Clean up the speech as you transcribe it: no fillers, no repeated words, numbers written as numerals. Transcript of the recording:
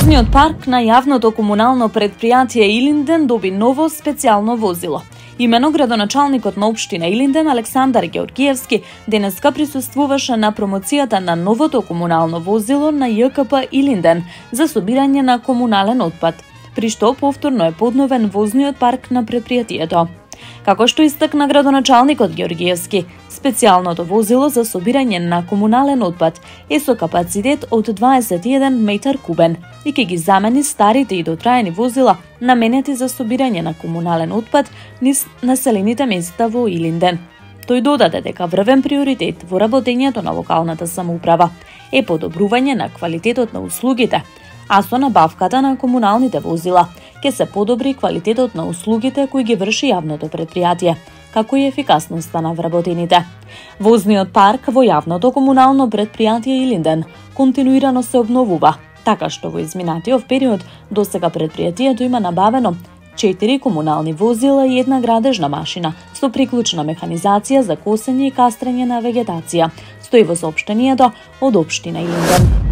Возниот парк на јавното комунално предпријатие Илинден доби ново специјално возило. Имено градоначалникот на општина Илинден Александар Георгиевски денеска присуствуваше на промоцијата на новото комунално возило на ЈКП Илинден за собирање на комунален отпад, при што повторно е подновен возниот парк на предпријатието. Како што истакна градоначалникот Георгиевски, специјалното возило за собирање на комунален отпад е со капацитет од 21 метар кубен и ќе ги замени старите и дотраени возила наменети за собирање на комунален отпад низ населените места во Илинден. Тој додаде дека врвен приоритет во работењето на локалната самоуправа е подобрување на квалитетот на услугите, а со набавката на комуналните возила ќе се подобри квалитетот на услугите кои ги врши јавното предпријатие, како и ефикасноста на вработените. Возниот парк во јавното комунално предпријатие Илинден континуирано се обновува, така што во изминатиот период досега предпријатието има набавено 4 комунални возила и една градежна машина со приклучна механизација за косење и кастрење на вегетација, стои во соопштението од општина Илинден.